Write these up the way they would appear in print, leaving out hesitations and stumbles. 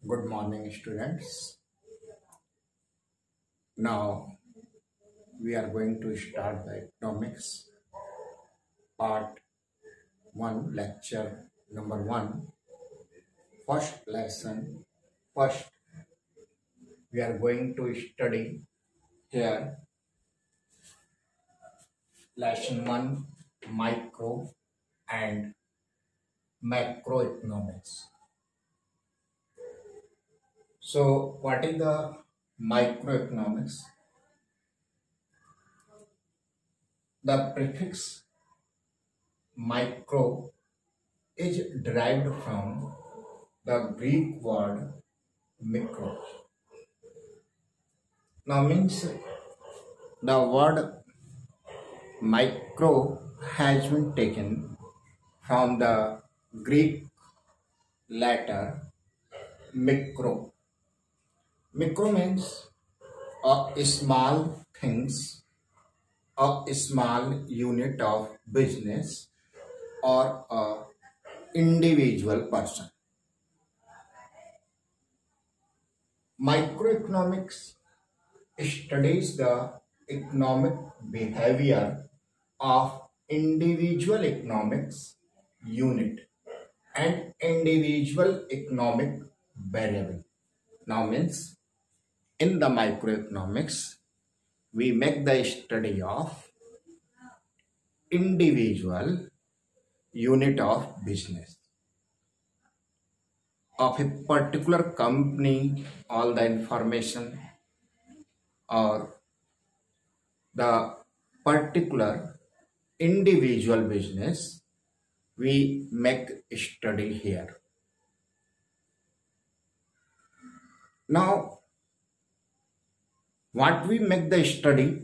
Good morning, students. Now we are going to start the economics part 1, lecture number 1. First lesson. First, we are going to study here lesson 1, micro and macroeconomics. So, what is the microeconomics? The prefix micro is derived from the Greek word micro. Now means the word micro has been taken from the Greek letter micro. Micro means a small things, a small unit of business or a individual person. Microeconomics studies the economic behavior of individual economics unit and individual economic variable. Now means in the microeconomics we make the study of individual unit of business of a particular company, all the information or the particular individual business we make study here. Now, what we make the study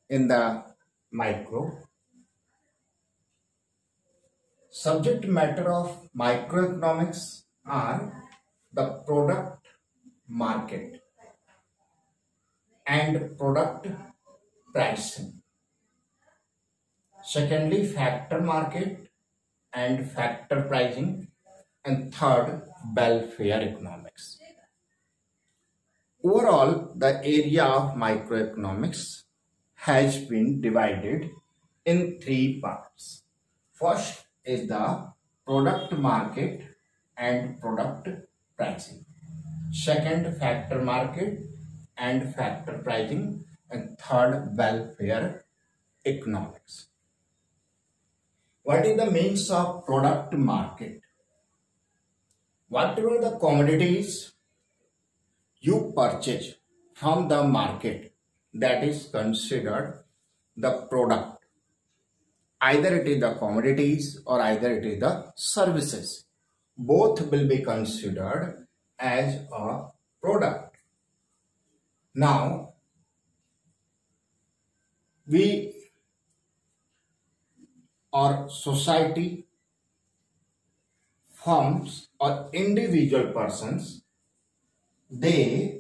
in the micro? Subject matter of microeconomics are the product market and product pricing. Secondly, factor market and factor pricing. And third, welfare economics. Overall, the area of microeconomics has been divided in 3 parts. First is the product market and product pricing. Second, factor market and factor pricing. And third, welfare economics. What is the means of product market? Whatever the commodities you purchase from the market, that is considered the product. Either it is the commodities or either it is the services. Both will be considered as a product. Now, we or society, firms or individual persons, they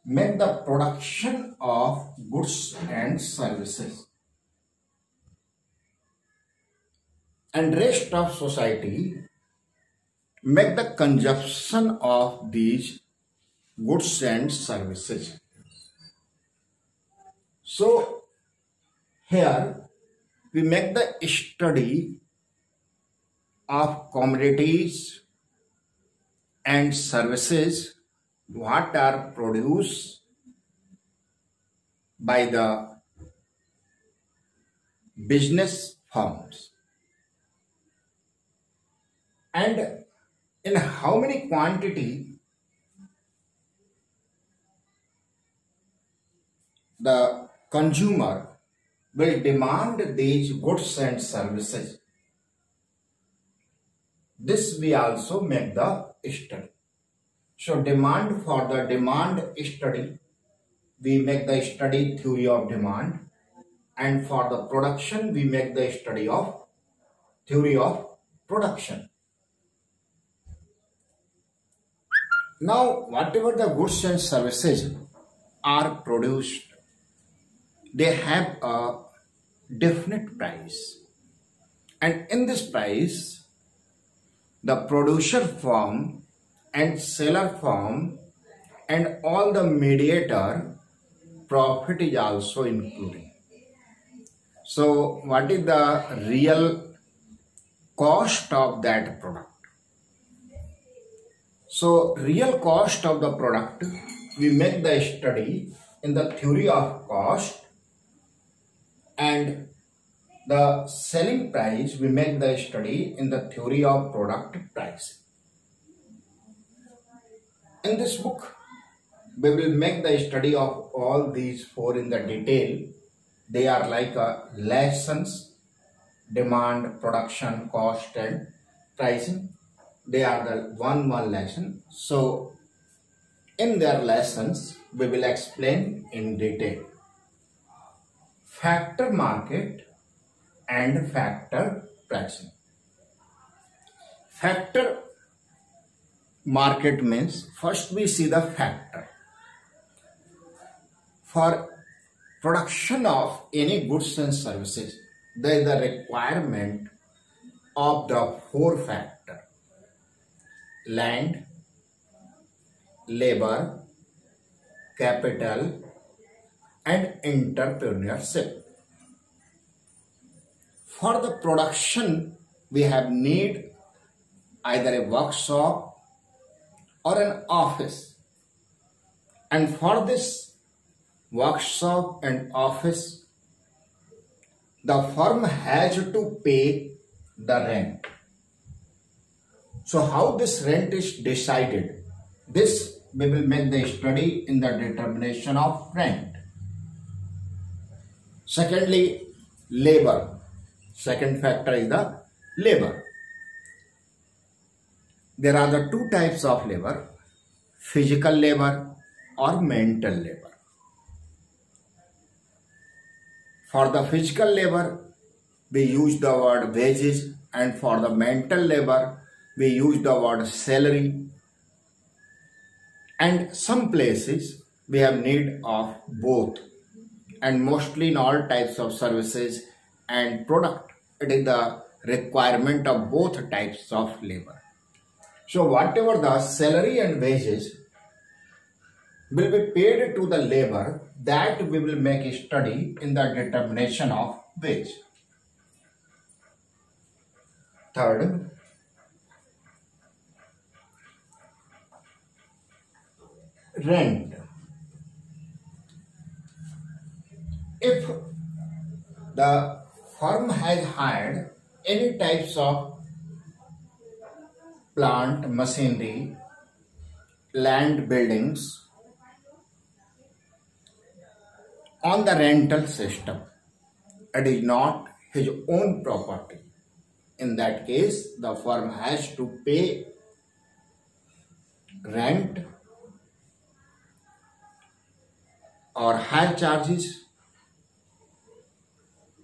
make the production of goods and services, and rest of society make the consumption of these goods and services. So here we make the study of commodities and services what are produced by the business firms and in how many quantity the consumer will demand these goods and services. This we also make the study. So demand, for the demand study, we make the study theory of demand, and for the production we make the study of theory of production. Now, whatever the goods and services are produced, they have a definite price, and in this price the producer firm and seller firm and all the mediator, profit is also included. So what is the real cost of that product? So real cost of the product, we make the study in the theory of cost, and the selling price, we make the study in the theory of product price. In this book, we will make the study of all these four in the detail. They are like lessons: demand, production, cost and pricing. They are the one lesson. So in their lessons, we will explain in detail factor market and factor pricing. Factor market means first we see the factor. For production of any goods and services, there is the requirement of the four factors: land, labor, capital and entrepreneurship. For the production, we have need either a workshop or an office, and for this workshop and office, the firm has to pay the rent. So how this rent is decided? This we will make the study in the determination of rent. Secondly, labor. Second factor is the labor. There are the two types of labor: physical labor or mental labor. For the physical labor, we use the word wages, and for the mental labor, we use the word salary. And some places we have need of both, and mostly in all types of services and product, it is the requirement of both types of labor. So whatever the salary and wages will be paid to the labor, that we will make a study in the determination of wage. Third, rent. If the firm has hired any types of plant, machinery, land, buildings on the rental system, it is not his own property. In that case, the firm has to pay rent or hire charges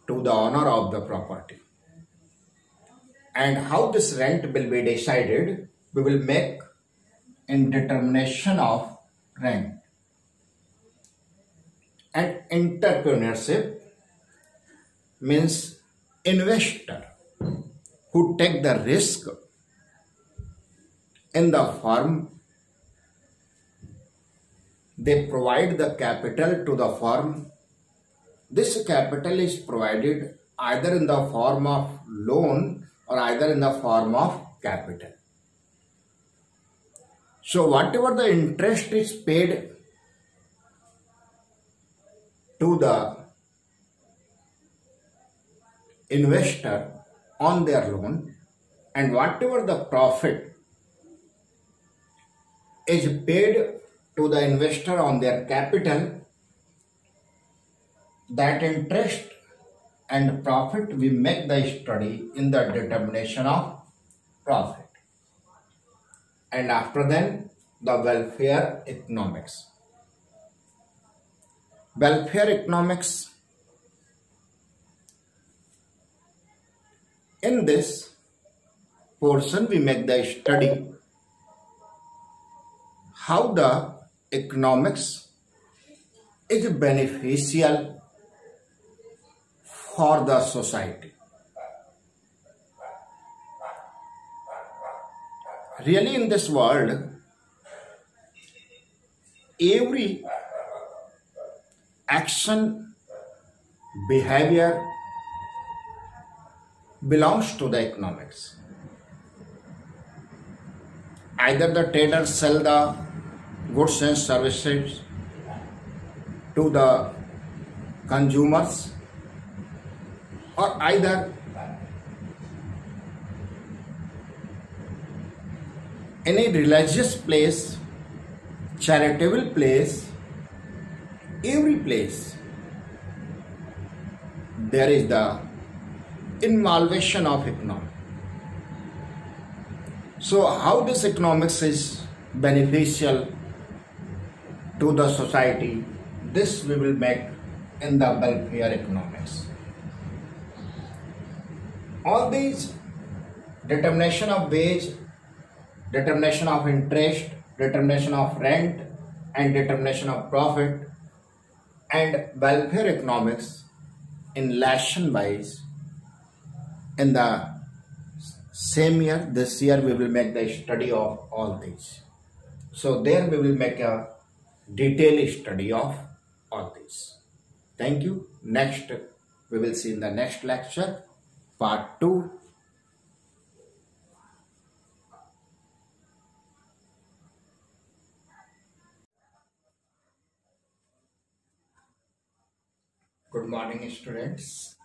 to the owner of the property. And how this rent will be decided, we will make in determination of rent. And entrepreneurship means investor who take the risk in the firm. They provide the capital to the firm. This capital is provided either in the form of loan or either in the form of capital. So whatever the interest is paid to the investor on their loan, and whatever the profit is paid to the investor on their capital, that interest and profit we make the study in the determination of profit. And after then, the welfare economics. Welfare economics, in this portion we make the study how the economics is beneficial for the society. Really in this world, every action, behavior belongs to the economics. Either the traders sell the goods and services to the consumers, or either any religious place, charitable place, every place there is the involvement of economics. So how this economics is beneficial to the society, this we will make in the welfare economics. All these determination of wage, determination of interest, determination of rent, and determination of profit, and welfare economics in lesson wise in the same year, this year we will make the study of all these. So there we will make a detailed study of all these. Thank you. Next we will see in the next lecture, part 2. Good morning, students.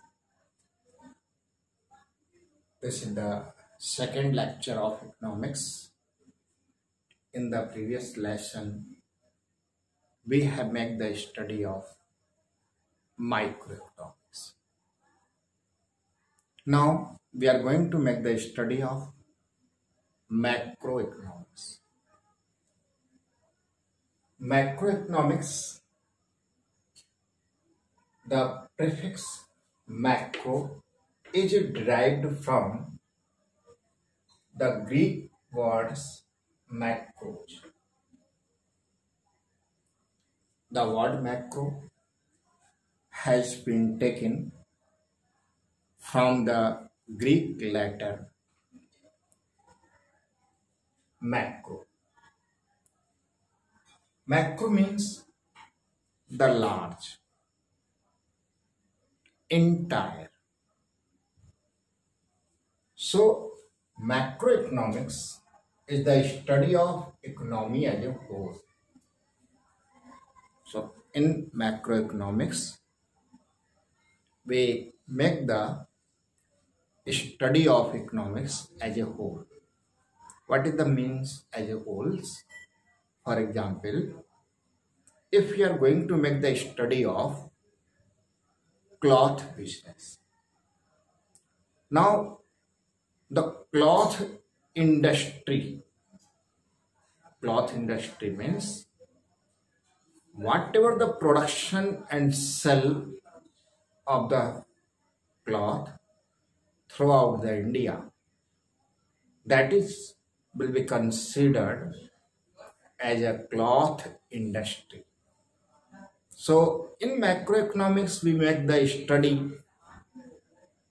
This is the second lecture of economics. In the previous lesson, we have made the study of microeconomics. Now we are going to make the study of macroeconomics. Macroeconomics, the prefix macro is derived from the Greek words macros. The word macro has been taken from the Greek letter macro. Macro means the large, entire. So macroeconomics is the study of economy as a whole. So in macroeconomics, we make the study of economics as a whole. What is the means as a whole? For example, if we are going to make the study of cloth business. Now, the cloth industry means whatever the production and sell of the cloth throughout the India, that is will be considered as a cloth industry. So in macroeconomics, we make the study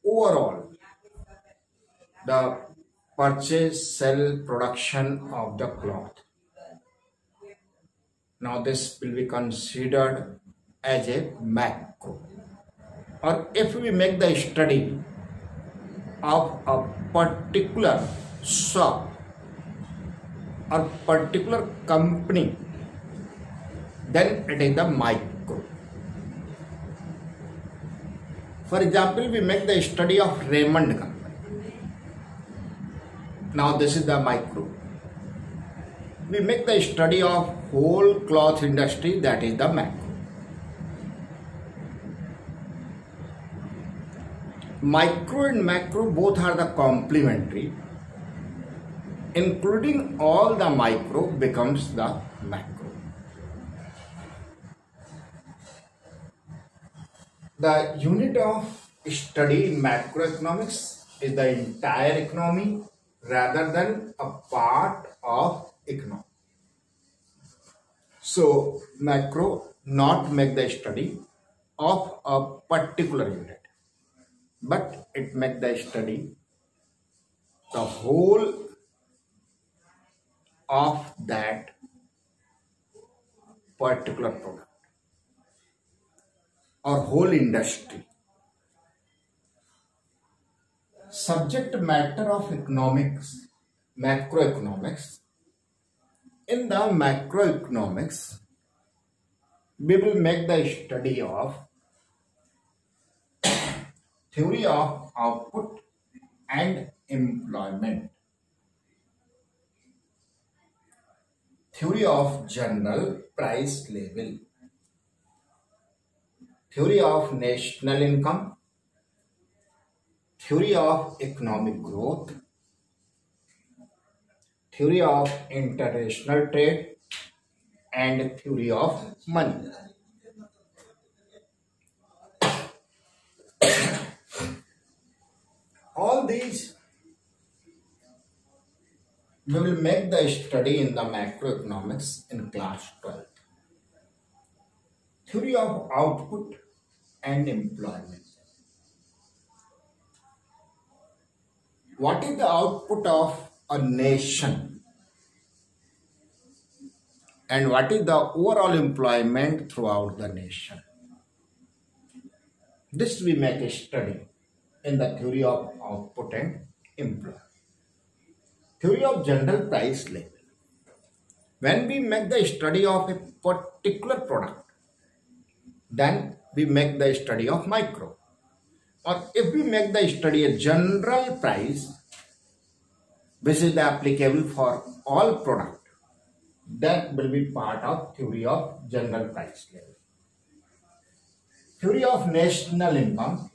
overall the purchase, sell, production of the cloth. Now this will be considered as a macro. Or if we make the study of a particular shop or particular company, then it is the micro. For example, we make the study of Raymond company. Now this is the micro. We make the study of whole cloth industry, that is the macro. Micro and macro both are the complementary. Including all the micro becomes the macro. The unit of study in macroeconomics is the entire economy rather than a part of economy. So macro not make the study of a particular unit, but it make the study the whole of that particular product or whole industry. Subject matter of economics, macroeconomics. In the macroeconomics, we will make the study of theory of output and employment, theory of general price level, theory of national income, theory of economic growth, theory of international trade, and theory of money. All these we will make the study in the macroeconomics in class 12. Theory of output and employment. What is the output of a nation? And what is the overall employment throughout the nation? This we make a study in the theory of output and employment. Theory of general price level. When we make the study of a particular product, then we make the study of micro. Or if we make the study a general price, which is applicable for all product, that will be part of theory of general price level. Theory of national income.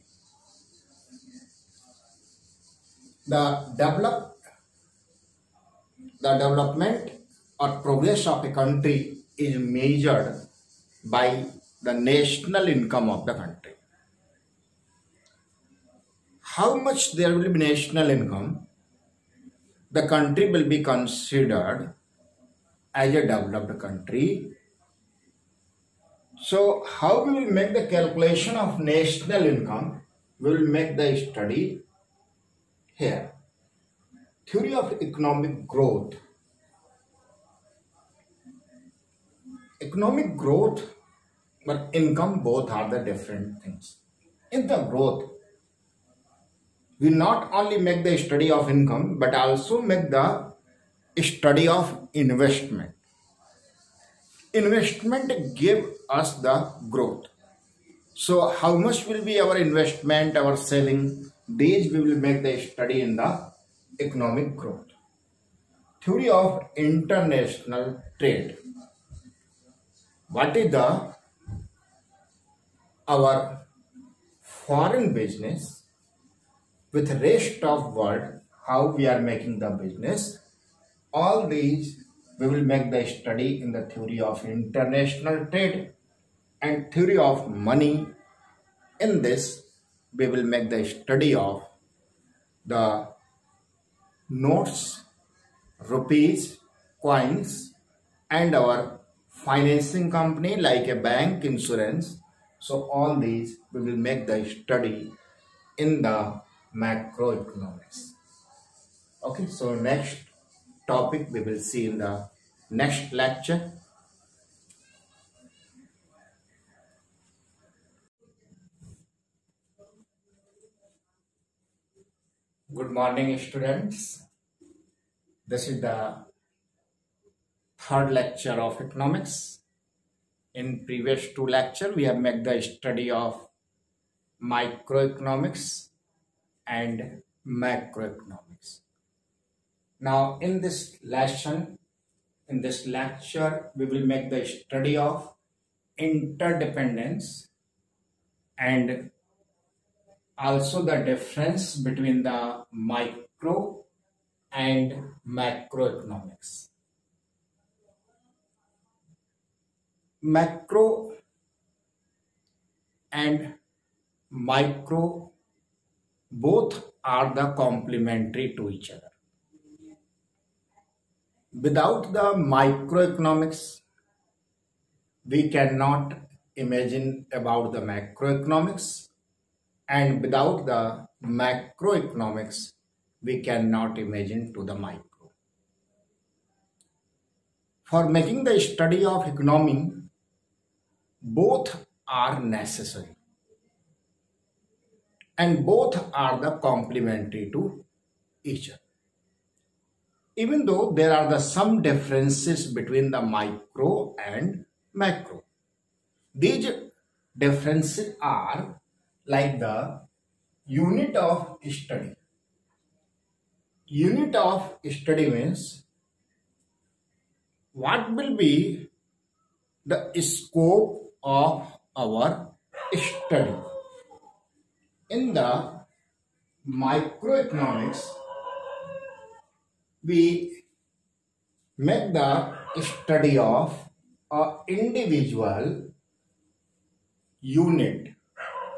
The development or progress of a country is measured by the national income of the country. How much there will be national income, the country will be considered as a developed country. So how we will make the calculation of national income? We will make the study here. Theory of economic growth. Economic growth but income, both are the different things. In the growth, we not only make the study of income but also make the study of investment. Investment give us the growth. So how much will be our investment, our saving? These we will make the study in the economic growth. Theory of international trade. What is our foreign business with rest of world, how we are making the business? All these we will make the study in the theory of international trade and theory of money. In this, we will make the study of the notes, rupees, coins, and our financing company like a bank, insurance. So all these we will make the study in the macroeconomics. Okay, so next topic we will see in the next lecture. Good morning, students. This is the third lecture of economics. In previous two lectures, we have made the study of microeconomics and macroeconomics. Now, in this lesson, in this lecture, we will make the study of interdependence and also the difference between the micro and macroeconomics. Macro and micro both are the complementary to each other. Without the microeconomics, we cannot imagine about the macroeconomics, and without the macroeconomics, we cannot imagine to the micro. For making the study of economy, both are necessary and both are the complementary to each other. Even though there are some differences between the micro and macro. These differences are like the unit of study. Unit of study means what will be the scope of our study. In the microeconomics, we make the study of a individual unit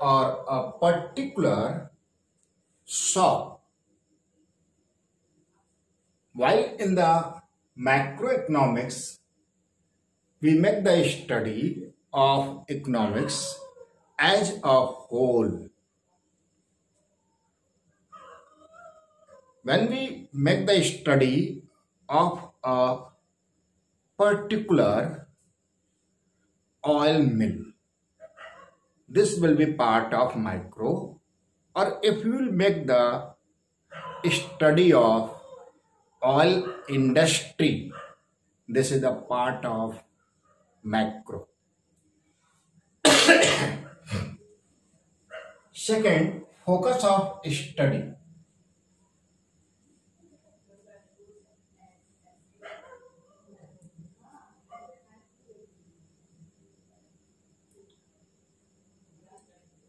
or a particular shop, while in the macroeconomics we make the study of economics as a whole. When we make the study of a particular oil mill, this will be part of micro, or if you will make the study of oil industry, this is a part of macro. Second, focus of study.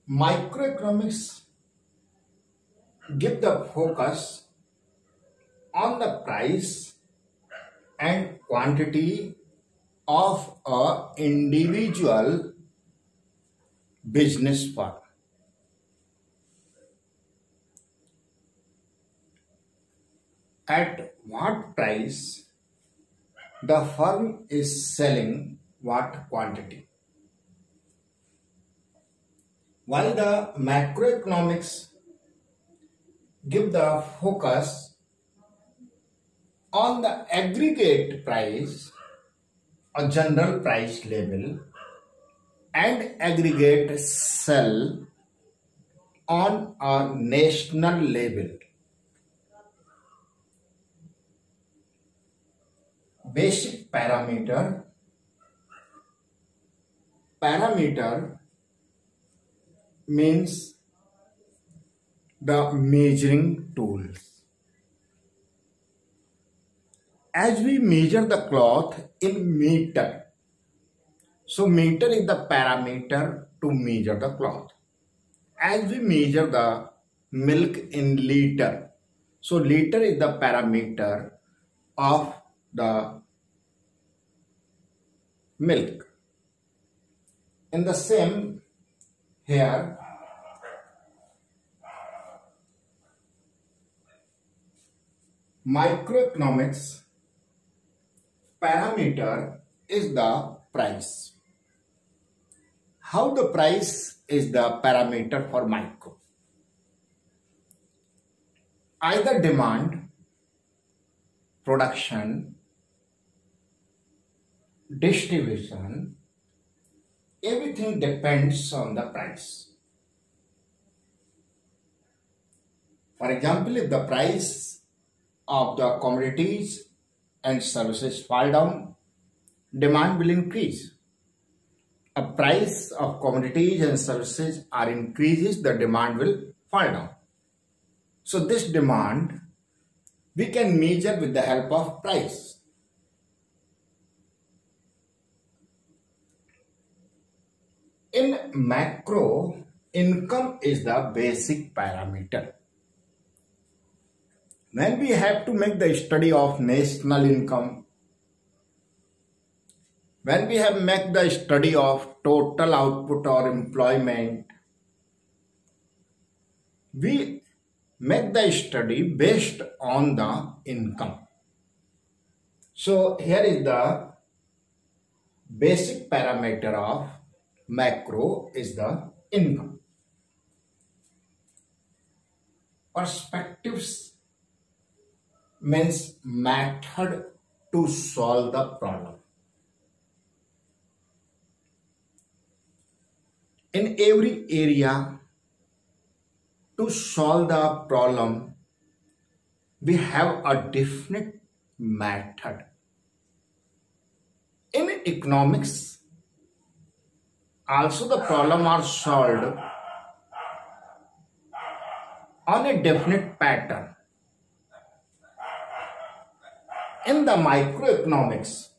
Microeconomics give the focus on the price and quantity of a individual business firm. At what price the firm is selling what quantity. While the macroeconomics give the focus on the aggregate price, a general price level, and aggregate sell on a national level. Basic parameter means the measuring tools. As we measure the cloth in meter, so meter is the parameter to measure the cloth. As we measure the milk in liter, so liter is the parameter of the milk. In the same here, microeconomics parameter is the price. How the price is the parameter for micro? Either demand, production, distribution, everything depends on the price. For example, if the price of the commodities and services fall down, demand will increase. A price of commodities and services are increases, the demand will fall down. So this demand we can measure with the help of price. In macro, income is the basic parameter. When we have to make the study of national income, when we have make the study of total output or employment, we make the study based on the income. So here is the basic parameter of macro is the income. Perspectives means method to solve the problem. In every area, to solve the problem, we have a definite method. In economics, also the problem are solved on a definite pattern. In the microeconomics,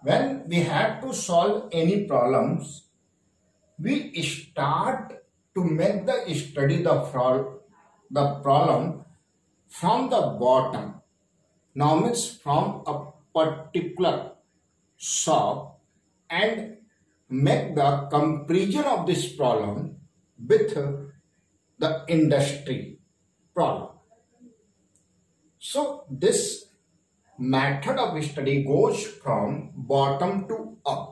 when we have to solve any problems, we start to make the study the problem from the bottom. Now means from a particular shop and make the comparison of this problem with the industry problem. So this method of study goes from bottom to up.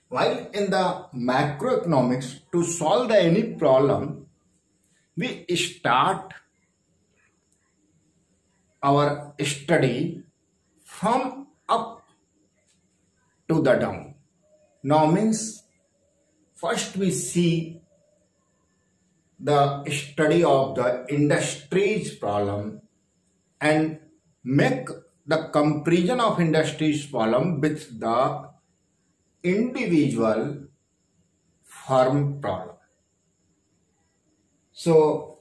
While in the macroeconomics, to solve any problem, we start our study from up to the down. Now means first we see the study of the industry's problem and make the comparison of industry's problem with the individual firm problem. So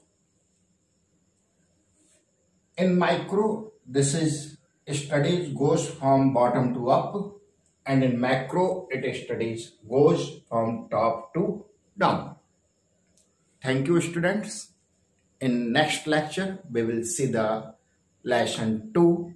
in micro, this is studies goes from bottom to up, and in macro it studies goes from top to down. Thank you, students. In next lecture we will see the lesson 2